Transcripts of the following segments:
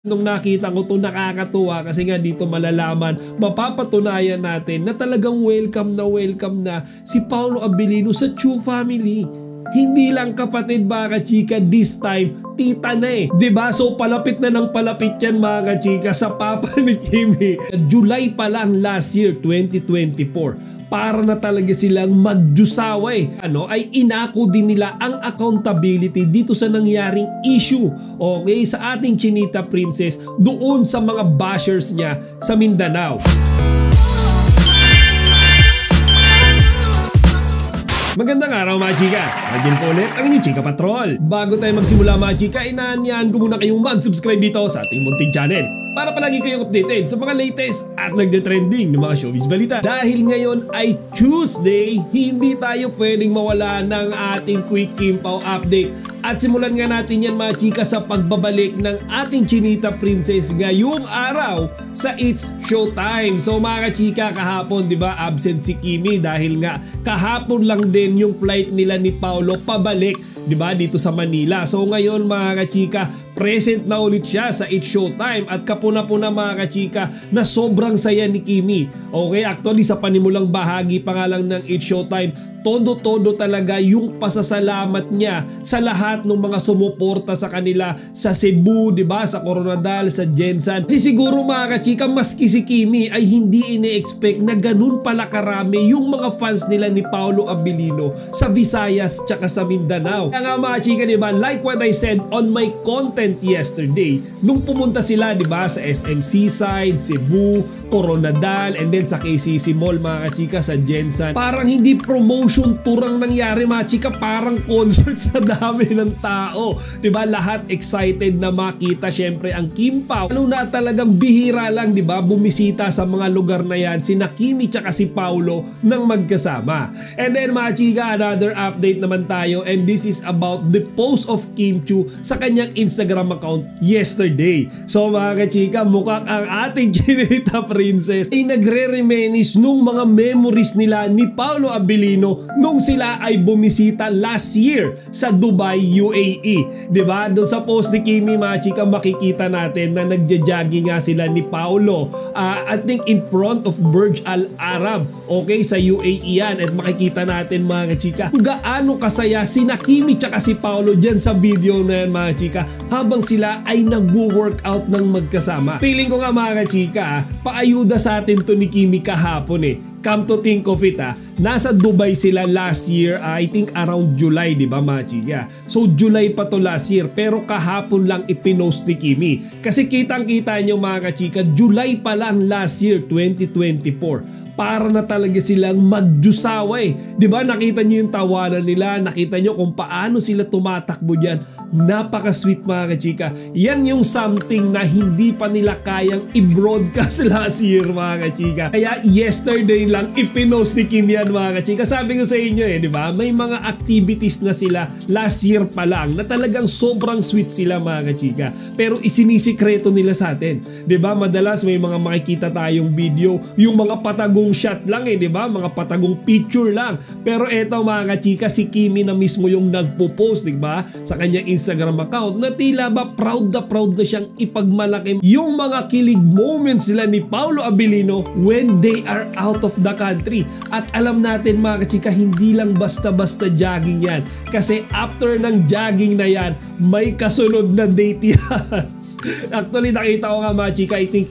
Nung nakita ko to, nakakatuwa kasi nga dito malalaman, mapapatunayan natin na talagang welcome na si Paolo Abilino sa Chu family. Hindi lang kapatid mga kachika, this time tita na eh. Diba? So palapit na ng palapit yan mga kachika sa papa ni Kimi. July pa lang last year, 2024. Para na talaga silang magdusaway. Ay inako din nila ang accountability dito sa nangyaring issue. Okay? Sa ating Chinita Princess doon sa mga bashers niya sa Mindanao. Magandang araw mga chika! Again po ulit ang inyong Chika Patrol. Bago tayo magsimula mga chika, inaanyahan ko muna kayong mag-subscribe dito sa ating munting channel para palagi kayong updated sa mga latest at nagde-trending ng mga showbiz balita. Dahil ngayon ay Tuesday, hindi tayo pwedeng mawala ng ating Quick Kimpaw update. At simulan nga natin yan mga chika sa pagbabalik ng ating Chinita Princess ngayong araw sa It's Showtime. So mga chika, kahapon diba absent si Kimi dahil nga kahapon lang din yung flight nila ni Paolo pabalik diba dito sa Manila. So ngayon mga chika, present na ulit siya sa It's Showtime at kapuna-puna mga kachika na sobrang saya ni Kimi. Okay, actually sa panimulang bahagi pa nga lang ng It's Showtime, todo-todo talaga yung pasasalamat niya sa lahat ng mga sumuporta sa kanila sa Cebu, diba? Sa Coronadal, sa Jensan. Kasi siguro mga kachika, maski si Kimi ay hindi ine-expect na ganun pala karami yung mga fans nila ni Paolo Abilino sa Visayas tsaka sa Mindanao. Kaya nga mga chika, diba? Like what I said on my content yesterday, nung pumunta sila diba sa SM Seaside, Cebu, Coronadal, and then sa KCC Mall mga kachika sa Jensan, parang hindi promotion tour ang nangyari mga chika, parang concert sa dami ng tao diba, lahat excited na makita syempre ang Kimpaw. Lalo na talagang bihira lang diba bumisita sa mga lugar na yan sina Kimi tsaka si Paolo nang magkasama. And then mga chika, another update naman tayo, and this is about the post of Kim Chiu sa kanyang Instagram account yesterday. So mga kachika, mukhang ang ating Chinita Princess ay nagre-reminisce nung mga memories nila ni Paolo Abilino nung sila ay bumisita last year sa Dubai, UAE. Diba? Doon sa post ni Kimi mga chika, makikita natin na nagja-jogging nga sila ni Paolo. I think in front of Burj Al Arab. Okay, sa UAE yan. At makikita natin mga chika kung gaano kasaya sina Kimi tsaka si Paolo dyan sa video na yan mga chika habang sila ay nagwo-workout ng magkasama. Feeling ko nga mga chika, paayuda sa atin to ni Kimi kahapon eh. Come to think of it nasa Dubai sila last year, I think around July, di ba mga chika? So July pa to last year, pero kahapon lang ipinost ni Kimi. Kasi kitang-kita nyo mga kachika, July pa lang last year, 2024. Para na talaga silang magdusaway. Diba? Nakita nyo yung tawanan nila, nakita nyo kung paano sila tumatakbo dyan. Napaka-sweet mga kachika. Yan yung something na hindi pa nila kayang i-broadcast last year mga kachika. Kaya yesterday lang ipinost ni Kim yan mga kachika. Sabi ko sa inyo diba? May mga activities na sila last year pa lang na talagang sobrang sweet sila mga kachika. Pero isinisikreto nila sa atin. Diba? Madalas may mga makikita tayong video, yung mga patagong shot lang diba? Mga patagong picture lang. Pero eto mga kachika, si Kimi na mismo yung nagpo-post diba? Sa kanyang Instagram account na tila ba proud na siyang ipagmalaki yung mga kilig moments nila ni Paolo Abilino when they are out of the country. At alam natin mga kachika, hindi lang basta-basta jogging yan. Kasi after ng jogging na yan, may kasunod na date yan. Actually nakita ko nga mga chika, I think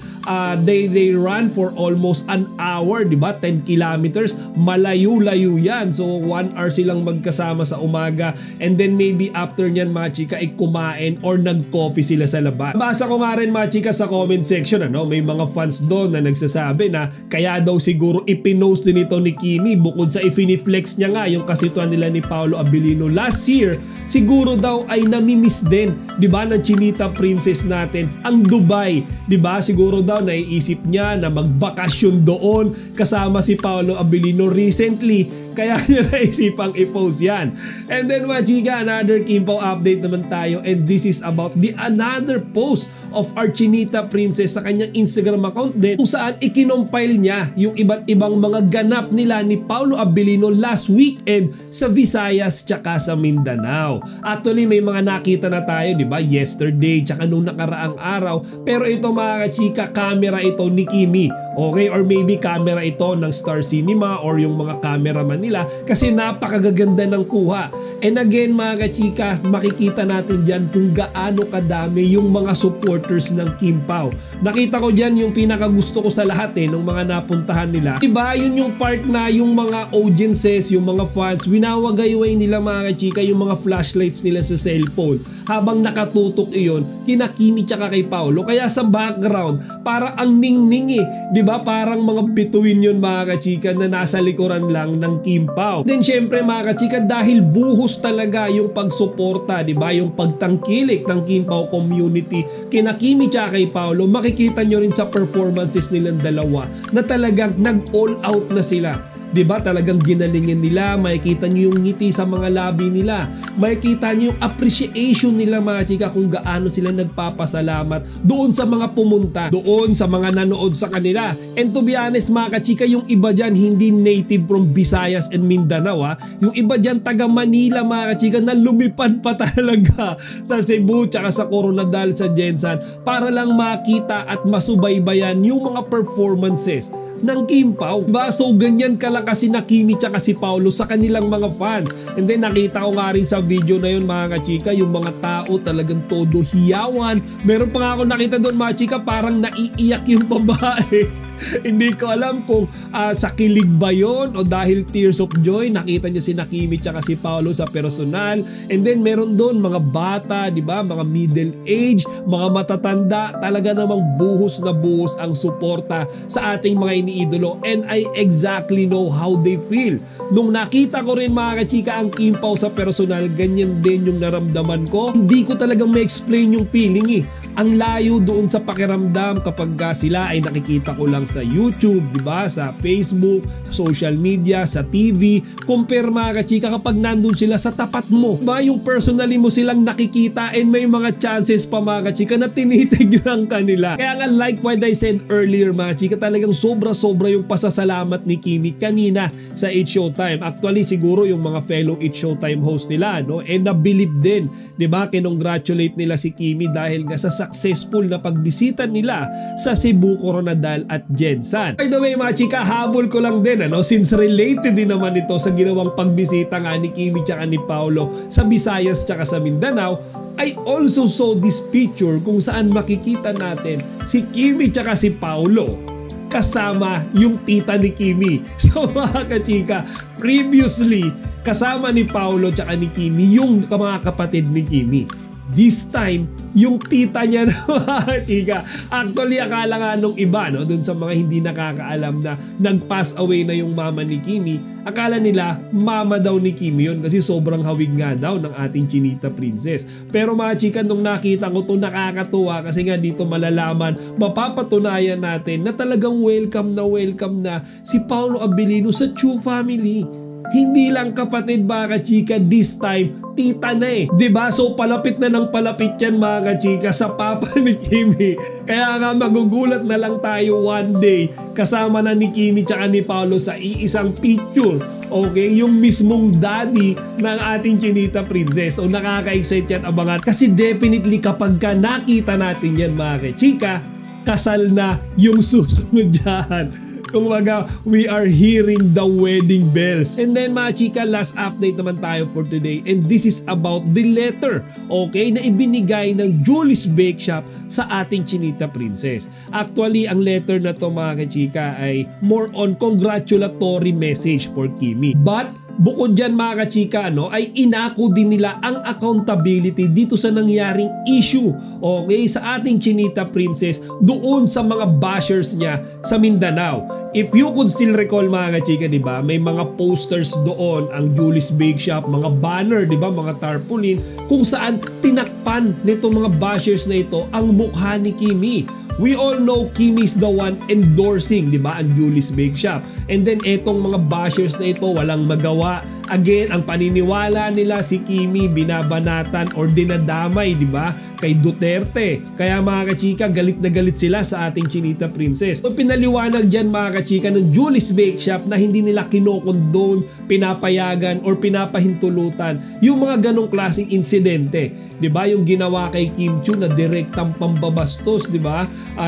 they run for almost an hour, diba? 10 kilometers, malayo-layo yan. So 1 hour silang magkasama sa umaga, and then maybe after nyan mga chika ay kumain or nag-coffee sila sa labas. Basa ko nga rin mga chika sa comment section, may mga fans doon na nagsasabi na kaya daw siguro ipinost din ito ni Kimi bukod sa ifiniflex niya nga yung kasituan nila ni Paolo Abilino last year, siguro daw ay namimiss din, diba, ng Chinita Princess natin ang Dubai, diba? Siguro daw naiisip niya na magbakasyon doon kasama si Paolo Abilino. Recently Kaya niya naisipang i-post yan. And then mga chika, another Kim Pao update naman tayo, and this is about the another post of our Chinita Princess sa kanyang Instagram account din, kung saan ikinompile niya yung iba't ibang mga ganap nila ni Paolo Abilino last weekend sa Visayas tsaka sa Mindanao. Actually may mga nakita na tayo, di ba, yesterday tsaka nung nakaraang araw, pero ito mga chika, camera ito ni Kimi, okay, or maybe camera ito ng Star Cinema or yung mga cameraman nila, kasi napakagaganda ng kuha. And again mga kachika, makikita natin dyan kung gaano kadami yung mga supporters ng Kim Pao. Nakita ko dyan yung pinakagusto ko sa lahat nung mga napuntahan nila. Diba yun yung part na yung mga audiences, yung mga fans, winawagayway nila mga kachika yung mga flashlights nila sa cellphone habang nakatutok iyon kina Kimi tsaka kay Paolo. Kaya sa background, para ang ningning diba, parang mga bituin yun mga kachika na nasa likuran lang ng Kim Pao. Then syempre mga kachika, dahil buhos talaga yung pagsuporta, di ba? Yung pagtangkilik ng Kim Pao community kina Kimi tsaka kay Paolo, makikita nyo rin sa performances nilang dalawa na talagang nag-all out na sila. Diba, talagang ginalingin nila, makikita nyo yung ngiti sa mga labi nila, makikita nyo yung appreciation nila mga chika kung gaano sila nagpapasalamat doon sa mga pumunta, doon sa mga nanood sa kanila. And to be honest mga kachika, yung iba dyan hindi native from Visayas and Mindanao yung iba dyan taga Manila mga kachika na lumipad pa talaga sa Cebu tsaka sa Coronadal, sa Jensan para lang makita at masubaybayan yung mga performances ng Kim Pao. Diba? So ganyan kalakas si Kimi tsaka si Paolo sa kanilang mga fans. And then nakita ko nga rin sa video na yun mga kachika, yung mga tao talagang todo hiyawan. Meron pa nga ako nakita doon mga chika, parang naiiyak yung babae. Hindi ko alam kung sa kilig ba yun o dahil tears of joy. Nakita niya si Kimi tsaka si Paolo sa personal. And then meron doon mga bata, di ba? Mga middle age, mga matatanda. Talaga namang buhos na buhos ang suporta sa ating mga iniidolo. And I exactly know how they feel. Nung nakita ko rin mga kachika ang Kim Pao sa personal, ganyan din yung naramdaman ko. Hindi ko talagang ma-explain yung feeling Ang layo doon sa pakiramdam kapag sila ay nakikita ko lang sa YouTube, di ba? Sa Facebook, sa social media, sa TV. Compare mga kachika kapag nandun sila sa tapat mo. Diba? Yung personally mo silang nakikita and may mga chances pa mga kachika na tinitignan kanila. Kaya nga like what I said earlier mga kachika, talagang sobra-sobra yung pasasalamat ni Kimi kanina sa It's Showtime. Actually siguro yung mga fellow It's Showtime host nila, no? And nabilib din, di ba? Kinongratulate nila si Kimi dahil nga sa successful na pagbisita nila sa Cebu, Coronadal at Jensan. By the way mga chika, habol ko lang din since related din naman ito sa ginawang pagbisita nga ni Kimi tsaka ni Paolo sa Visayas tsaka sa Mindanao. I also saw this picture kung saan makikita natin si Kimi tsaka si Paolo kasama yung tita ni Kimi. So mga kachika, previously kasama ni Paolo tsaka ni Kimi yung mga kapatid ni Kimi. This time, yung tita niya na mga chika. Actually, akala nga nung iba, dun sa mga hindi nakakaalam na nag-pass away na yung mama ni Kimi, akala nila mama daw ni Kimi yun kasi sobrang hawig nga daw ng ating Chinita Princess. Pero mga chika, nung nakita ko to, nakakatuwa kasi nga dito malalaman, mapapatunayan natin na talagang welcome na si Paolo Abilino sa Chu family. Hindi lang kapatid mga kachika, this time tita na diba? So palapit na ng palapit yan mga kachika sa papa ni Kimi. Kaya nga magugulat na lang tayo one day kasama na ni Kimi tsaka ni Paolo sa iisang picture. Okay, yung mismong daddy ng ating Chinita Princess. So nakaka-excite yan, abangan. Kasi definitely kapag ka nakita natin yan mga kachika, kasal na yung susunod dyan. Kung baga, we are hearing the wedding bells. And then mga chika, last update naman tayo for today. And this is about the letter, okay, na ibinigay ng Julie's Bake Shop sa ating Chinita Princess. Actually, ang letter na to mga kachika ay more on congratulatory message for Kimi. But bukod dyan mga kachika, ay inako din nila ang accountability dito sa nangyaring issue, okay, sa ating Chinita Princess doon sa mga bashers niya sa Mindanao. If you could still recall mga kachika, di ba, may mga posters doon ang Julie's Bake Shop, mga banner, di ba, mga tarpaulin, kung saan tinakpan nito mga bashers na ito ang mukha ni Kimi. we all know Kimi is the one endorsing, di ba, ang Julie's Bake Shop. And then etong mga bashers na ito walang magawa. Again, ang paniniwala nila si Kimi binabanatan or dinadamay, di ba, kay Duterte. Kaya mga kachika, galit na galit sila sa ating Chinita Princess. So pinaliwanag dyan mga kachika ng Julie's Bake Shop na hindi nila kinokondone, pinapayagan or pinapahintulutan yung mga ganong klaseng insidente. Di ba, yung ginawa kay Kim Chiu na direktang pambabastos, di ba,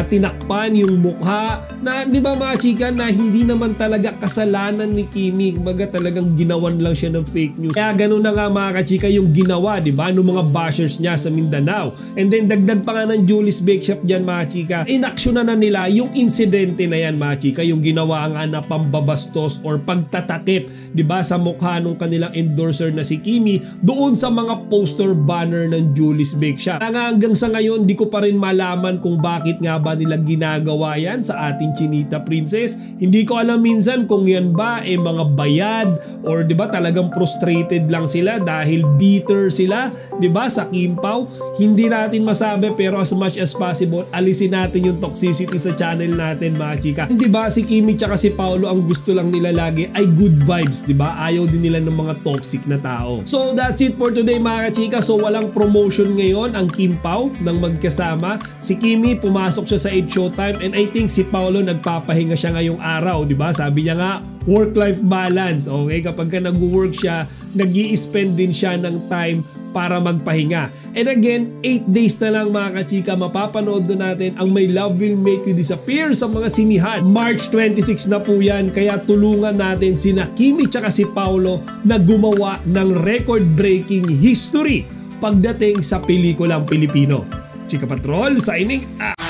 tinakpan yung mukha na, di ba mga chika, na hindi naman talaga kasalanan ni Kimi. Kumbaga talagang ginawan lang siya ng fake news. Kaya ganun na nga mga kachika yung ginawa, di ba, ng mga bashers niya sa Mindanao. And then dagdag pa nga ng Julie's Bake Shop dyan mga chika, inaksyonan na nila yung insidente na yan mga chika, yung ginawa nga na pambabastos or pagtatakip, di ba, sa mukha nung kanilang endorser na si Kimi doon sa mga poster banner ng Julie's Bake Shop. Nga hanggang sa ngayon, di ko pa rin malaman kung bakit nga ba nila ginagawa yan sa ating Chinita Princess. Hindi ko alam minsan kung yan ba mga bayad or di ba talagang frustrated lang sila dahil bitter sila, di ba, sa Kim Pao. Hindi natin masabi, pero as much as possible, alisin natin yung toxicity sa channel natin mga chika. Di ba si Kimi tsaka si Paolo ang gusto lang nila lagi ay good vibes, di ba? Ayaw din nila ng mga toxic na tao. So that's it for today mga chika. So walang promotion ngayon ang Kim Pao ng magkasama. Si Kimi pumasok siya sa 8 Showtime and I think si Paolo nagpapahinga siya ngayong araw, di ba? Sabi niya nga, work-life balance. Okay, kapag ka nag-work siya, nag-i-spend din siya ng time para magpahinga. And again, 8 days na lang mga kachika, mapapanood na natin ang My Love Will Make You Disappear sa mga sinihan. March 26 na po yan, kaya tulungan natin sina Kimi tsaka si Paolo na gumawa ng record-breaking history pagdating sa pelikulang Pilipino. Chika Patrol, signing out!